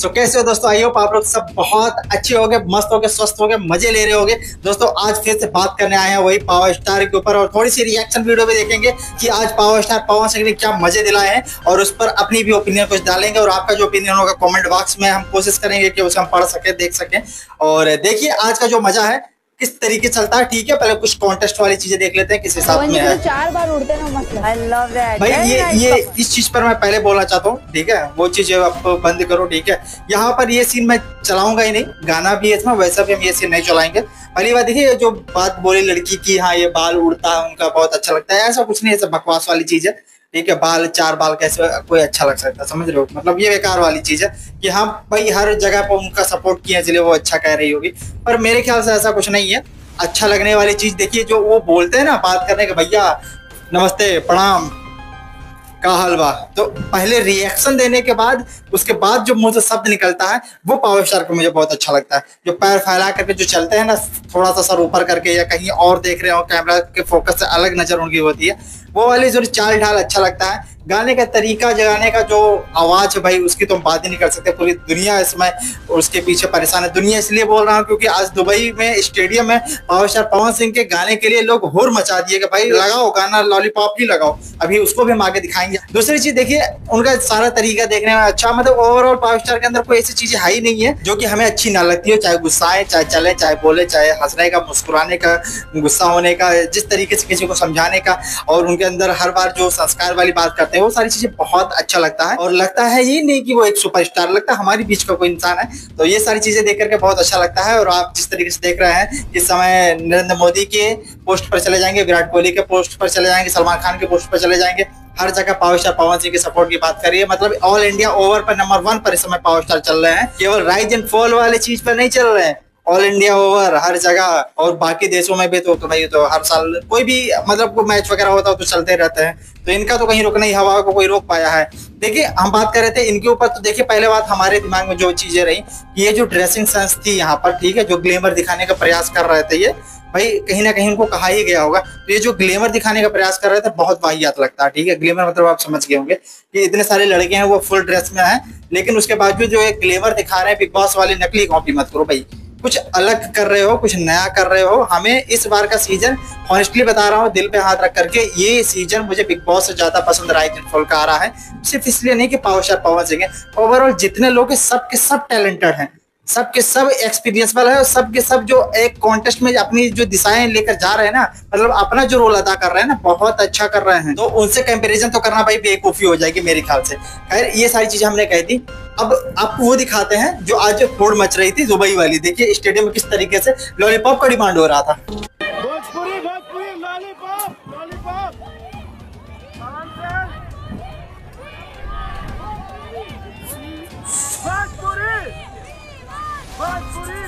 सो कैसे हो दोस्तों? आई होप आप लोग सब बहुत अच्छे होंगे, मस्त होंगे, स्वस्थ होंगे, मजे ले रहे होंगे। दोस्तों आज फिर से बात करने आए हैं वही पावर स्टार के ऊपर और थोड़ी सी रिएक्शन वीडियो भी देखेंगे कि आज पावर स्टार पवन सिंह ने क्या मजे दिलाए हैं और उस पर अपनी भी ओपिनियन कुछ डालेंगे और आपका जो ओपिनियन होगा कमेंट बॉक्स में हम कोशिश करेंगे कि उसे हम पढ़ सके, देख सकें। और देखिए आज का जो मजा है किस तरीके चलता है। ठीक है, पहले कुछ कॉन्टेस्ट वाली चीजें देख लेते हैं किस हिसाब में है। 4 बार उड़ते ना मत। I love that। भाई ये इस चीज पर मैं पहले बोलना चाहता हूँ, ठीक है, वो चीज आप बंद करो। ठीक है, यहाँ पर ये सीन मैं चलाऊंगा ही नहीं, गाना भी है इसमें, वैसा भी हम ये सीन नहीं चलाएंगे। पहली बात देखिए, जो बात बोली लड़की की, हाँ ये बाल उड़ता है उनका बहुत अच्छा लगता है, ऐसा कुछ नहीं, ऐसा बकवास वाली चीज है। ठीक है, बाल 4 बाल कैसे कोई अच्छा लग सकता है, समझ रहे हो? मतलब ये बेकार वाली चीज है कि हाँ भाई हर जगह पर उनका सपोर्ट किया इसलिए वो अच्छा कह रही होगी, पर मेरे ख्याल से ऐसा कुछ नहीं है। अच्छा लगने वाली चीज देखिए, जो वो बोलते हैं ना बात करने के, भैया नमस्ते प्रणाम का हलवा, तो पहले रिएक्शन देने के बाद उसके बाद जो मुंह से शब्द निकलता है वो पावर स्टार को मुझे बहुत अच्छा लगता है। जो पैर फैला करके जो चलते हैं ना, थोड़ा सा सर ऊपर करके या कहीं और देख रहे हो, कैमरा के फोकस से अलग नजर उनकी होती है, वो वाली जो चाल ढाल अच्छा लगता है। गाने का तरीका, जगाने का जो आवाज है भाई, उसकी तो हम बात ही नहीं कर सकते। पूरी दुनिया इसमें उसके पीछे परेशान है। दुनिया इसलिए बोल रहा हूँ क्योंकि आज दुबई में स्टेडियम में पावर स्टार पवन सिंह के गाने के लिए लोग होर मचा दिए कि भाई लगाओ गाना, लॉलीपॉप ही लगाओ। अभी उसको भी हम आगे दिखाएंगे। दूसरी चीज देखिए, उनका सारा तरीका देखने में अच्छा, मतलब ओवरऑल पावर स्टार के अंदर कोई ऐसी चीजें है ही नहीं है जो कि हमें अच्छी ना लगती हो, चाहे गुस्साए, चाहे चले, चाहे बोले, चाहे हंसने का, मुस्कुराने का, गुस्सा होने का, जिस तरीके से किसी को समझाने का, और उनके अंदर हर बार जो संस्कार वाली बात करते हैं वो सारी चीजें बहुत अच्छा लगता है। और लगता है ये नहीं कि वो एक सुपरस्टार, लगता है हमारी बीच का कोई इंसान है। तो ये सारी चीजें देख करके बहुत अच्छा लगता है। और आप जिस तरीके से देख रहे हैं, इस समय नरेंद्र मोदी के पोस्ट पर चले जाएंगे, विराट कोहली के पोस्ट पर चले जाएंगे, सलमान खान के पोस्ट पर चले जाएंगे, हर जगह पावर स्टार पवन सिंह के सपोर्ट की बात करिए। मतलब ऑल इंडिया ओवर पर नंबर 1 पर इस समय पावर स्टार चल रहे हैं। केवल राइज एंड फॉल वाले चीज पर नहीं चल रहे हैं, ऑल इंडिया ओवर हर जगह। और बाकी देशों में भी तो भाई तो हर साल कोई भी मतलब कोई मैच वगैरह होता है तो चलते रहते हैं, तो इनका तो कहीं रुकना ही, हवा को कोई रोक पाया है। देखिए हम बात कर रहे थे इनके ऊपर, तो देखिए पहले बात हमारे दिमाग में जो चीजें रही, ये जो ड्रेसिंग सेंस थी यहाँ पर, ठीक है, जो ग्लैमर दिखाने का प्रयास कर रहे थे, ये भाई कहीं ना कहीं उनको कहा ही गया होगा। तो ये जो ग्लैमर दिखाने का प्रयास कर रहे थे बहुत वाहियात लगता है। ठीक है, ग्लैमर मतलब आप समझ गए होंगे कि इतने सारे लड़के हैं वो फुल ड्रेस में हैं, लेकिन उसके बावजूद जो एक ग्लैमर दिखा रहे हैं, बिग बॉस वाली नकली कॉपी मत करो भाई, कुछ अलग कर रहे हो, कुछ नया कर रहे हो। हमें इस बार का सीजन ऑनेस्टली बता रहा हूँ, दिल पे हाथ रख करके, ये सीजन मुझे बिग बॉस से ज्यादा पसंद राइज एंड फॉल का आ रहा है। सिर्फ इसलिए नहीं कि पावर स्टार पवन सिंह है, ओवरऑल जितने लोग हैं सबके सब टैलेंटेड हैं, सबके सब एक्सपीरियंसफुल है, और सबके सब जो एक कॉन्टेस्ट में अपनी जो दिशाएं लेकर जा रहे हैं ना, मतलब अपना जो रोल अदा कर रहे हैं ना, बहुत अच्छा कर रहे हैं। तो उनसे कंपैरिजन तो करना भाई बेवकूफी हो जाएगी मेरे ख्याल से। खैर ये सारी चीजें हमने कह दी, अब आपको वो दिखाते हैं जो आज होड़ मच रही थी दुबई वाली। देखिए स्टेडियम में किस तरीके से लॉलीपॉप का डिमांड हो रहा था। भोजपुरी भोजपुरी लॉलीपॉप लॉलीपॉप भोजपुरी भोजपुरी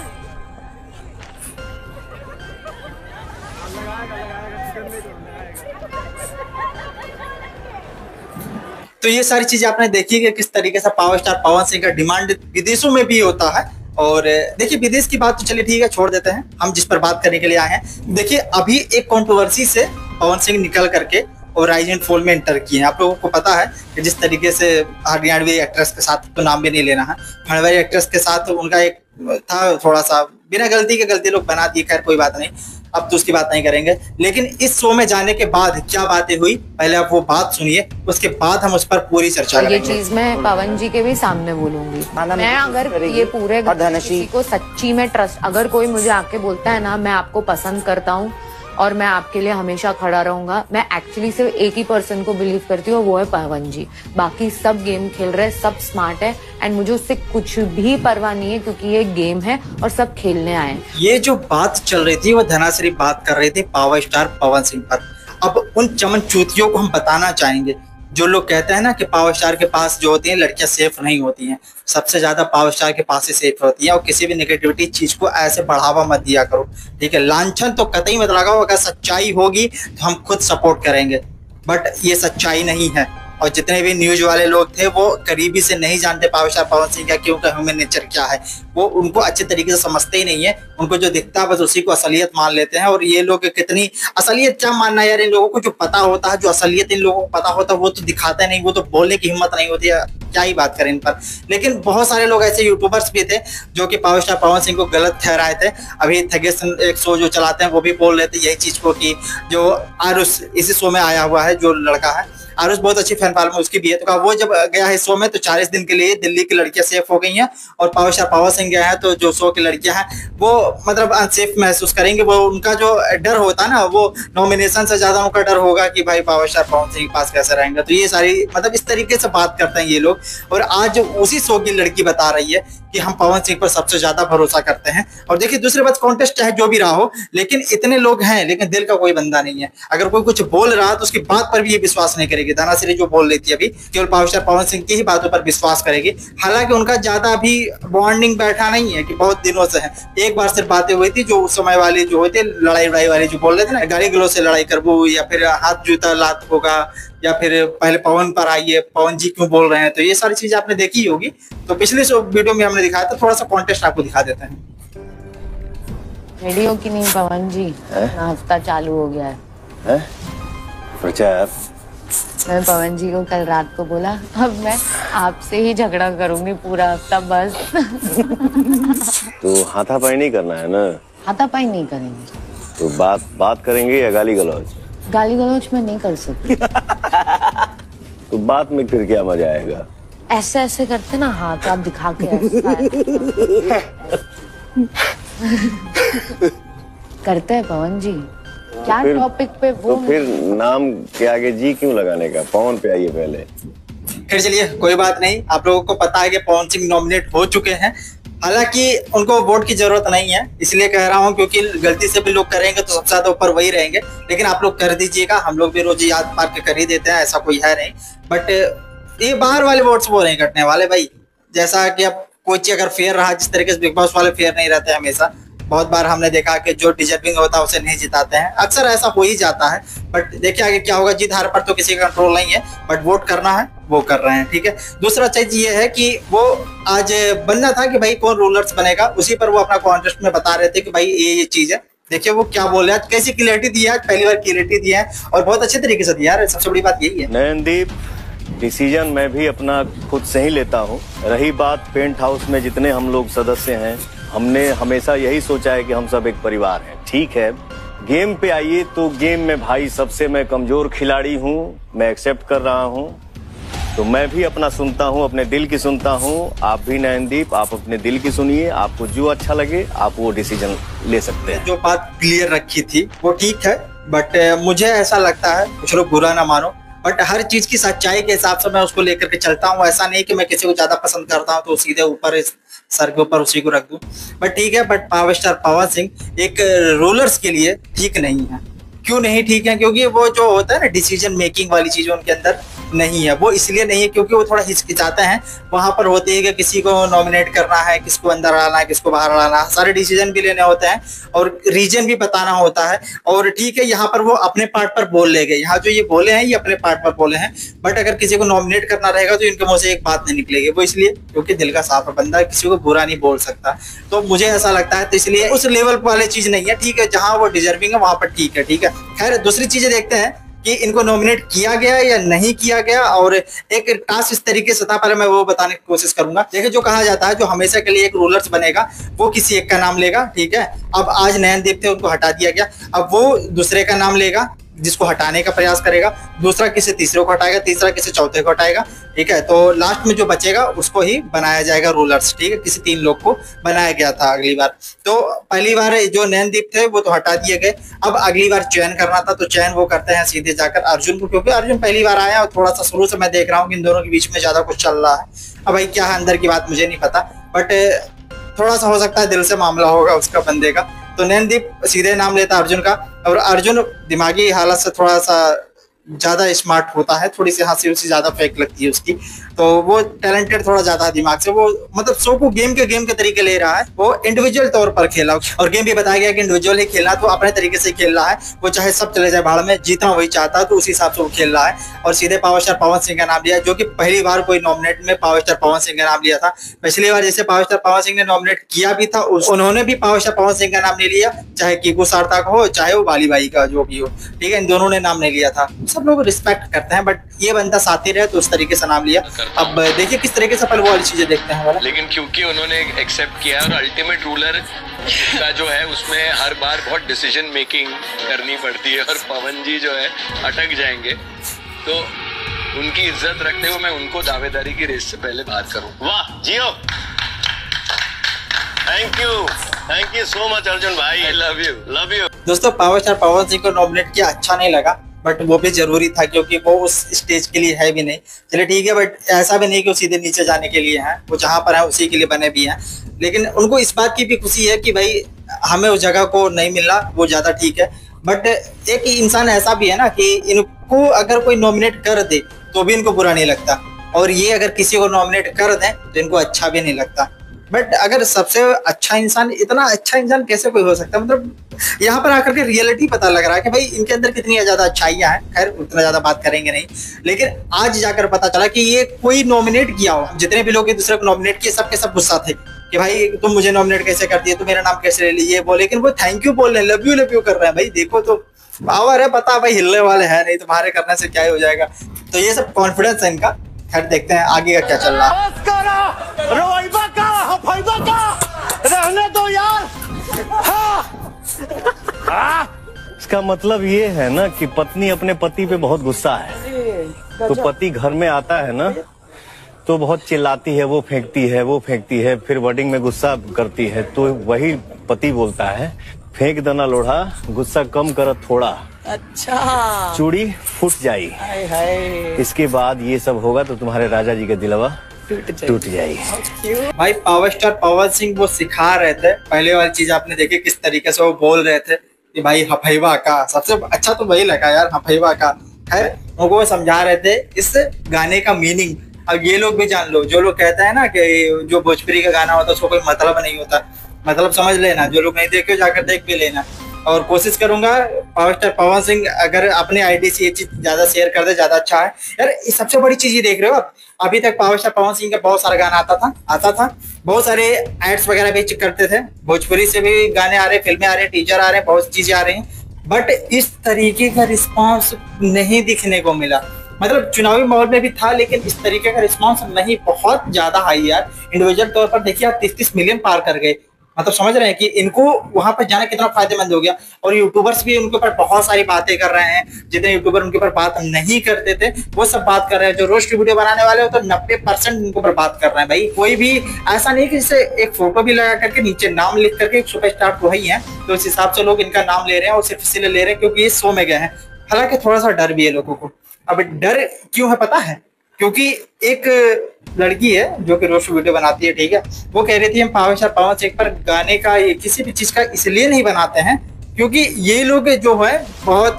तो ये सारी चीजें आपने देखी कि किस तरीके से पावर स्टार पवन सिंह का डिमांड विदेशों में भी होता है। और देखिए विदेश की बात तो चलिए ठीक है, छोड़ देते हैं, हम जिस पर बात करने के लिए आए हैं। देखिए अभी एक कंट्रोवर्सी से पवन सिंह निकल करके और राइज एंड फॉल में एंटर किए हैं। आप लोगों को पता है कि जिस तरीके से हरियाणवी एक्ट्रेस के साथ, तो नाम भी नहीं लेना है, हरियाणवी एक्ट्रेस के साथ उनका एक था थोड़ा सा बिना गलती के, गलती लोग बना दी, खैर कोई बात नहीं, अब तो उसकी बात नहीं करेंगे। लेकिन इस शो में जाने के बाद क्या बातें हुई, पहले आप वो बात सुनिए, उसके बाद हम उस पर पूरी चर्चा करेंगे। ये चीज मैं पवन जी के भी सामने बोलूंगी। मैं अगर ये पूरे किसी को सच्ची में ट्रस्ट, अगर कोई मुझे आके बोलता है ना मैं आपको पसंद करता हूँ और मैं आपके लिए हमेशा खड़ा रहूंगा, मैं एक्चुअली सिर्फ एक ही पर्सन को बिलीव करती हूँ, वो है पवन जी। बाकी सब गेम खेल रहे हैं, सब स्मार्ट है, एंड मुझे उससे कुछ भी परवाह नहीं है क्योंकि ये गेम है और सब खेलने आए हैं। ये जो बात चल रही थी वो धनाश्री बात कर रही थी पावर स्टार पवन सिंह पर। अब उन चमन चूतियों को हम बताना चाहेंगे जो लोग कहते हैं ना कि पावर स्टार के पास जो होती है लड़कियां सेफ नहीं होती हैं। सबसे ज्यादा पावर स्टार के पास ही सेफ होती है। और किसी भी नेगेटिविटी चीज को ऐसे बढ़ावा मत दिया करो, ठीक है, लांछन तो कतई मत लगाओ। अगर सच्चाई होगी तो हम खुद सपोर्ट करेंगे, बट ये सच्चाई नहीं है। और जितने भी न्यूज वाले लोग थे वो करीबी से नहीं जानते पावर स्टार पवन सिंह का क्योंकि ह्यूमन नेचर क्या है, वो उनको अच्छे तरीके से समझते ही नहीं है। उनको जो दिखता है बस उसी को असलियत मान लेते हैं। और ये लोग कितनी असलियत क्या मानना यार, इन लोगों को जो पता होता है, जो असलियत इन लोगों को पता होता है वो तो दिखाते नहीं, वो तो बोलने की हिम्मत नहीं होती है, क्या ही बात करें इन पर। लेकिन बहुत सारे लोग ऐसे यूट्यूबर्स भी थे जो कि पावर स्टार पवन सिंह को गलत ठहराए थे। अभी थगेश एक शो जो चलाते हैं वो भी बोल रहे थे यही चीज को कि जो आरुष इसी शो में आया हुआ है जो लड़का है, आरुष बहुत अच्छी फैन फॉलोइंग उसकी भी है, तो वो जब गया है शो में तो 40 दिन के लिए दिल्ली की लड़कियां सेफ हो गई हैं और पावर स्टार पवन सिंह गया है तो जो शो की लड़कियां हैं वो मतलब अनसेफ महसूस करेंगे। वो उनका जो डर होता है ना, वो नॉमिनेशन से ज्यादा उनका डर होगा कि भाई पावर स्टार पवन सिंह के पास कैसे रहेंगे। तो ये सारी मतलब इस तरीके से बात करते हैं ये लोग। और आज उसी शो की लड़की बता रही है कि हम पवन सिंह पर सबसे ज्यादा भरोसा करते हैं। और देखिए दूसरी बात, कॉन्टेस्ट चाहे जो भी रहा हो लेकिन इतने लोग हैं लेकिन दिल का कोई बंदा नहीं है। अगर कोई कुछ बोल रहा है तो उसकी बात पर भी ये विश्वास नहीं करेगी। दानाश्री जो बोल रही थी अभी केवल पावर स्टार पवन सिंह की ही बातों पर विश्वास करेगी, हालांकि उनका ज्यादा भी बॉन्डिंग बैठा नहीं है कि बहुत दिनों से है। एक बार सिर्फ बातें हुई थी जो उस समय वाली जो हुई थी लड़ाई वड़ाई वाली जो बोल रहे थे ना, गाली गलौज से लड़ाई करबू या फिर हाथ जूता लात होगा या फिर पहले पवन पर आइए, पवन जी क्यों बोल रहे हैं, तो ये सारी चीजें आपने देखी होगी। तो पिछले वीडियो में हमने दिखाया था, थोड़ा सा कॉन्टेस्ट आपको दिखा देते हैं। रेडियो की नहीं पवन जी, हफ्ता चालू हो गया है। प्रचार मैं पवन जी को कल रात को बोला अब मैं आपसे ही झगड़ा करूंगी पूरा हफ्ता बस। तो हाथापाई नहीं करना है ना? हाथापाई नहीं करेंगे। तो बात करेंगे या गाली गलौज? गाली गलौज में नहीं कर सकती। तो बात में फिर क्या मजा आएगा? ऐसे ऐसे करते ना हाथ आप दिखा के ऐसा करते हैं पवन जी। क्या टॉपिक पे वो? तो फिर नाम के आगे जी क्यों लगाने का? पवन पे आइए पहले। फिर चलिए कोई बात नहीं, आप लोगों को पता है कि पवन सिंह नॉमिनेट हो चुके हैं। हालांकि उनको वोट की जरूरत नहीं है, इसलिए कह रहा हूं क्योंकि गलती से भी लोग करेंगे तो सबसे ज्यादा ऊपर वही रहेंगे। लेकिन आप लोग कर दीजिएगा, हम लोग भी रोज याद पार के कर ही देते हैं, ऐसा कोई है नहीं। बट ये बाहर वाले वोट्स वो नहीं कटने वाले भाई। जैसा कि अब कोई चीज अगर फेयर रहा, जिस तरीके से बिग बॉस वाले फेयर नहीं रहते हमेशा, बहुत बार हमने देखा कि जो डिजर्विंग होता है उसे नहीं जिताते हैं, अक्सर ऐसा हो ही जाता है। बट देखिए आगे क्या होगा, जीत हार पर तो किसी का कंट्रोल नहीं है, बट वोट करना है वो कर रहे हैं, ठीक है। दूसरा चीज ये है कि वो आज बनना था कि भाई कौन रूलर्स बनेगा, उसी पर वो अपना कॉन्टेस्ट में बता रहे थे कि भाई ये चीज है। देखिए वो क्या बोल रहे हैं, कैसी क्लियरिटी दी है, पहली बार क्लियरिटी दी है और बहुत अच्छे तरीके से दिया है। सबसे बड़ी बात यही है। नयनदीप, डिसीजन मैं भी अपना खुद से ही लेता हूँ। रही बात पेंट हाउस में जितने हम लोग सदस्य हैं, हमने हमेशा यही सोचा है कि हम सब एक परिवार हैं। ठीक है, गेम पे आइए तो गेम में भाई सबसे मैं कमजोर खिलाड़ी हूँ, मैं एक्सेप्ट कर रहा हूँ। तो मैं भी अपना सुनता हूँ, अपने दिल की सुनता हूँ। आप भी नयनदीप, आप अपने दिल की सुनिए, आपको जो अच्छा लगे आप वो डिसीजन ले सकते हैं। जो बात क्लियर रखी थी वो ठीक है, बट मुझे ऐसा लगता है, कुछ लोग बुरा ना मानो, बट हर चीज की सच्चाई के हिसाब से मैं उसको लेकर के चलता हूँ। ऐसा नहीं कि मैं किसी को ज्यादा पसंद करता हूँ तो सीधे ऊपर सर के ऊपर उसी को रख दूं। बट ठीक है, but power star Pawan Singh एक रूलर्स के लिए ठीक नहीं है। क्यों नहीं ठीक है? क्योंकि वो जो होता है ना डिसीजन मेकिंग वाली चीज उनके अंदर नहीं है। वो इसलिए नहीं है क्योंकि वो थोड़ा हिचकिचाते हैं। वहां पर होती है कि किसी को नॉमिनेट करना है, किसको अंदर लाना है, किसको बाहर लाना है, सारे डिसीजन भी लेने होते हैं और रीजन भी बताना होता है। और ठीक है, यहाँ पर वो अपने पार्ट पर बोल ले गए, यहाँ जो ये बोले हैं ये अपने पार्ट पर बोले हैं। बट अगर किसी को नॉमिनेट करना रहेगा तो इनके मुंह से एक बात नहीं निकलेगी। वो इसलिए क्योंकि दिल का साफ बंदा किसी को बुरा नहीं बोल सकता। तो मुझे ऐसा लगता है, तो इसलिए उस लेवल वाली चीज नहीं है। ठीक है, जहां वो डिजर्विंग है वहां पर ठीक है, ठीक है। खैर दूसरी चीजें देखते हैं कि इनको नॉमिनेट किया गया या नहीं किया गया, और एक टास्क इस तरीके से था, पहले मैं वो बताने की कोशिश करूंगा। देखिए जो कहा जाता है, जो हमेशा के लिए एक रूलर्स बनेगा वो किसी एक का नाम लेगा, ठीक है। अब आज नयनदीप थे, उनको हटा दिया गया, अब वो दूसरे का नाम लेगा जिसको हटाने का प्रयास करेगा, दूसरा किसी तीसरे को हटाएगा, तीसरा किसी चौथे को हटाएगा, ठीक है। तो लास्ट में जो बचेगा उसको ही बनाया जाएगा रूलर्स, ठीक है। किसी 3 लोग को बनाया गया था अगली बार। तो पहली बार जो नयनदीप थे वो तो हटा दिए गए। अब अगली बार चयन करना था तो चयन वो करते हैं सीधे जाकर अर्जुन को, क्योंकि अर्जुन पहली बार आया और थोड़ा सा शुरू से मैं देख रहा हूँ कि इन दोनों के बीच में ज्यादा कुछ चल रहा है। अब भाई क्या है अंदर की बात मुझे नहीं पता, बट थोड़ा सा हो सकता है दिल से मामला होगा उसका बंदे का। तो नयनदीप सीधे नाम लेता अर्जुन का, और अर्जुन दिमागी हालत से थोड़ा सा ज्यादा स्मार्ट होता है, थोड़ी सी हंसी उसी ज्यादा फेक लगती है उसकी, तो वो टैलेंटेड थोड़ा ज्यादा दिमाग से, वो मतलब शो को गेम के तरीके ले रहा है। वो इंडिविजुअल तौर पर खेला और गेम भी बताया गया कि इंडिविजुअल ही खेलना, तो अपने तरीके से खेल रहा है। वो चाहे सब चले जाए भाड़ में, जीतना वही चाहता है, तो उस हिसाब से वो खेल रहा है। और सीधे पावर स्टार पवन सिंह का नाम लिया, जो कि पहली बार कोई नॉमिनेट में पावर स्टार पवन सिंह का नाम लिया था। पिछली बार जैसे पावर स्टार पवन सिंह ने नॉमिनेट किया भी था, उन्होंने भी पावर स्टार पवन सिंह का नाम नहीं लिया, चाहे कीकू सार्थक हो चाहे वो बाली बाई का जो भी हो, ठीक है, इन दोनों ने नाम नहीं लिया था। सब लोग रिस्पेक्ट करते हैं, बट ये बंदा साथी रहे तो उस तरीके से नाम लिया। अब देखिए किस तरीके से पहले वो वाली चीजें देखते हैं वाला। लेकिन क्योंकि उन्होंने एक्सेप्ट किया और अल्टीमेट रूलर का जो है उसमें हर बार बहुत डिसीजन मेकिंग करनी पड़ती है और पवन जी जो है अटक जाएंगे, तो उनकी इज्जत रखते हुए मैं उनको दावेदारी की रेस से पहले बात करूं। वाह जियो, thank you so much Arjun भाई, आई लव यू। दोस्तों पावर स्टार पवन सिंह को नॉमिनेट किया अच्छा नहीं लगा, बट वो भी जरूरी था क्योंकि वो उस स्टेज के लिए है भी नहीं। चलिए ठीक है, बट ऐसा भी नहीं कि वो सीधे नीचे जाने के लिए हैं, वो जहाँ पर है उसी के लिए बने भी हैं। लेकिन उनको इस बात की भी खुशी है कि भाई हमें उस जगह को नहीं मिला, वो ज़्यादा ठीक है। बट एक इंसान ऐसा भी है ना कि इनको अगर कोई नॉमिनेट कर दे तो भी इनको बुरा नहीं लगता, और ये अगर किसी को नॉमिनेट कर दें तो इनको अच्छा भी नहीं लगता। बट अगर सबसे अच्छा इंसान, इतना अच्छा इंसान कैसे कोई हो सकता है, मतलब यहाँ पर आकर के रियलिटी पता लग रहा है कि भाई इनके अंदर कितनी ज्यादा अच्छाइयाँ हैं। खैर उतना ज्यादा बात करेंगे नहीं, लेकिन आज जाकर पता चला कि ये कोई नॉमिनेट किया हो, जितने भी लोग एक दूसरे को नॉमिनेट किए सबके सब गुस्सा थे कि भाई तुम मुझे नॉमिनेट कैसे कर दिए, तुम मेरा नाम कैसे ले लिए वो, लेकिन वो थैंक यू बोल रहे हैं, लव यू कर रहे हैं। भाई देखो तो पावर है, पता भाई हिलने वाले हैं नहीं, तुम्हारे करने से क्या ही हो जाएगा। तो ये सब कॉन्फिडेंस है इनका। खैर देखते हैं आगे का क्या चल रहा है। रहने दो यार। इसका मतलब ये है ना कि पत्नी अपने पति पे बहुत गुस्सा है, तो पति घर में आता है ना तो बहुत चिल्लाती है, वो फेंकती है, फिर वर्डिंग में गुस्सा करती है, तो वही पति बोलता है फेंक देना लोढ़ा, गुस्सा कम कर थोड़ा, अच्छा चूड़ी फूट जाई। इसके बाद ये सब होगा तो तुम्हारे राजा जी का दिलवा टूट जाएगी। भाई पावर स्टार पवन सिंह वो सिखा रहे थे, पहले वाली चीज आपने देखी किस तरीके से वो बोल रहे थे कि भाई हफैवा का, सबसे अच्छा तो वही लगा यार हफैवा का। खैर उनको वो समझा रहे थे इस गाने का मीनिंग। अब ये लोग भी जान लो, जो लोग कहते हैं ना कि जो भोजपुरी का गाना होता है उसको कोई मतलब नहीं होता, मतलब समझ लेना, जो लोग नहीं देखे जाकर देख भी लेना। और कोशिश करूंगा पावर स्टार पवन सिंह अगर अपने आईडी से ये चीज ज्यादा शेयर कर दे ज्यादा अच्छा है यार। सबसे बड़ी चीज ये देख रहे हो आप, अभी तक पावर स्टार पवन सिंह का बहुत सारा गाना आता था, बहुत सारे एड्स वगैरह भी करते थे, भोजपुरी से भी गाने आ रहे, फिल्में आ रही, टीजर आ रहे, बहुत चीजें आ रही हैं, बट इस तरीके का रिस्पॉन्स नहीं दिखने को मिला। मतलब चुनावी माहौल में भी था, लेकिन इस तरीके का रिस्पॉन्स नहीं, बहुत ज्यादा हाई यार। इंडिविजुअल तौर पर देखिए आप 30-30 मिलियन पार कर गए, मतलब समझ रहे हैं कि इनको वहां पर जाना कितना फायदेमंद हो गया। और यूट्यूबर्स भी उनके ऊपर बहुत सारी बातें कर रहे हैं, जितने यूट्यूबर उनके ऊपर बात नहीं करते थे वो सब बात कर रहे हैं। जो रोस्ट की वीडियो बनाने वाले हो तो 90% उनके ऊपर बात कर रहे हैं। भाई कोई भी ऐसा नहीं कि जैसे एक फोटो भी लगा करके नीचे नाम लिख करके एक सुपरस्टार तो ही है, तो उस हिसाब से लोग इनका नाम ले रहे हैं, और सिर्फ इसलिए ले रहे हैं क्योंकि ये शो में गए हैं। हालांकि थोड़ा सा डर भी है लोगों को। अब डर क्यों है पता है, क्योंकि एक लड़की है जो कि रोज वीडियो बनाती है, ठीक है, वो कह रही थी हम पावर स्टार पवन सिंह पर गाने का किसी भी चीज का इसलिए नहीं बनाते हैं क्योंकि ये लोग जो है बहुत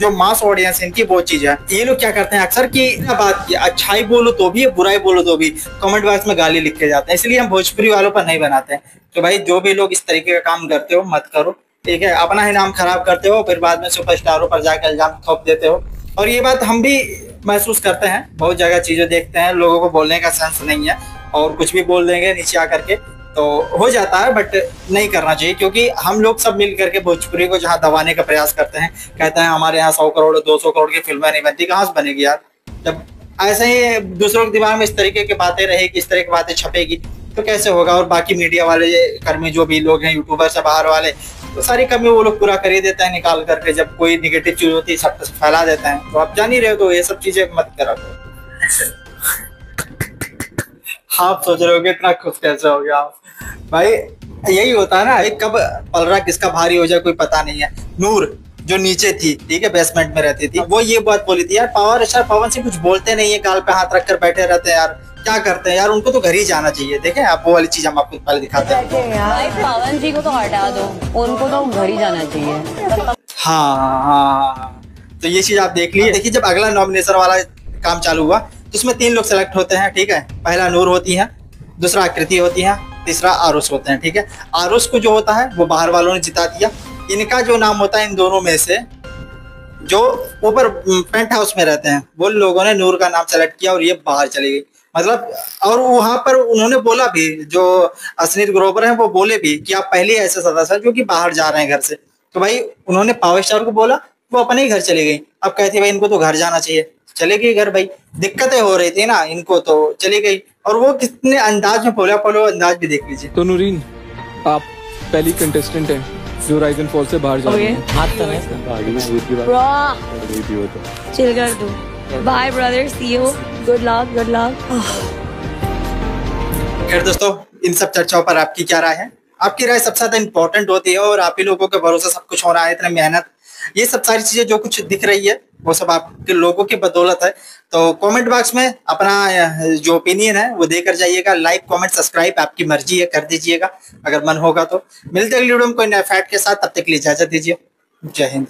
जो मास ऑडियंस इनकी वो चीज है। ये लोग क्या करते हैं अक्सर कि बात की अच्छाई बोलो तो भी बुराई बोलो तो भी कमेंट बॉक्स में गाली लिख के जाते हैं, इसलिए हम भोजपुरी वालों पर नहीं बनाते हैं। तो भाई जो भी लोग इस तरीके का काम करते हो मत करो, ठीक है, अपना ही नाम खराब करते हो, फिर बाद में सुपरस्टारों पर जाकर इल्जाम थोप देते हो। और ये बात हम भी महसूस करते हैं, बहुत जगह चीजें देखते हैं, लोगों को बोलने का सेंस नहीं है और कुछ भी बोल देंगे नीचे आकर के, तो हो जाता है, बट नहीं करना चाहिए। क्योंकि हम लोग सब मिल करके भोजपुरी को जहाँ दबाने का प्रयास करते हैं, कहते हैं हमारे यहाँ 100 करोड़ 200 करोड़ की फिल्में नहीं बनती, कहाँ से बनेगी यार। जब ऐसे ही दूसरों के दिमाग में इस तरीके की बातें रहेगी, इस तरह की बातें छपेगी तो कैसे होगा। और बाकी मीडिया वाले कर्मी जो भी लोग हैं, यूट्यूबर से बाहर वाले, तो सारी कमी वो लोग पूरा कर ही देते हैं निकाल करके। जब कोई निगेटिव चीज होती है सब फैला देते हैं, तो आप जान ही रहे हो, तो ये सब चीजें मत करा करो। आप सोच रहे हो इतना खुश कैसे हो गया आप? भाई यही होता है ना, एक कब पलरा किसका भारी हो जाए कोई पता नहीं है। नूर जो नीचे थी, ठीक है, बेसमेंट में रहती थी, वो ये बात बोली थी यार पावर स्टार पवन सिंह कुछ बोलते नहीं है, गाल पे हाथ रख कर बैठे रहते हैं यार, क्या करते हैं यार, उनको तो घर ही जाना चाहिए। देखें आप वो वाली चीज हम आपको पहले दिखाते हैं। भाई पवन जी को तो हटा दो, उनको तो घर ही जाना चाहिए। हाँ, तो ये चीज आप देख लीजिए। देखिए जब अगला नॉमिनेशन वाला काम चालू हुआ तो उसमें 3 लोग सेलेक्ट होते हैं, ठीक है। पहला नूर होती है, दूसरा आकृति होती है, तीसरा आरुष होते हैं, ठीक है। आरुष को जो होता है वो बाहर वालों ने जिता दिया। इनका जो नाम होता है इन दोनों में से जो ऊपर पेंट हाउस में रहते हैं वो लोगों ने नूर का नाम सेलेक्ट किया और ये बाहर चली गई। मतलब और वहां पर उन्होंने बोला भी, जो असनीत ग्रोवर हैं वो बोले भी कि आप पहले ऐसे सदस्य जो कि बाहर जा रहे हैं घर से। तो भाई उन्होंने पावर स्टार को बोला, वो अपने ही घर चली गई। अब कहते भाई इनको तो घर जाना चाहिए, चले गई घर। भाई दिक्कतें हो रही थी ना इनको, तो चली गई। और वो कितने अंदाज में बोला, अंदाज भी देख लीजिए। तो नूरीन, आप पहली कंटेस्टेंट हैं जो राइज एंड फॉल से बाहर जा रही हैं। चिल कर दो। Bye brother, see you, good luck, good luck. खैर दोस्तों, इन सब चर्चाओं पर आपकी क्या राय है? आपकी राय सबसे ज्यादा इंपॉर्टेंट होती है और आप ही लोगों के भरोसे सब कुछ हो रहा है, इतनी मेहनत, ये सब सारी चीजें जो कुछ दिख रही है वो सब आपके लोगों की बदौलत है। तो कमेंट बॉक्स में अपना जो ओपिनियन है वो देकर जाइएगा। लाइक, कमेंट, सब्सक्राइब आपकी मर्जी है, कर दीजिएगा अगर मन होगा तो। मिलते हैं अगली वीडियो में कोई नए फैक्ट के साथ, तब तक के लिए इजाजत दीजिए। जय हिंद।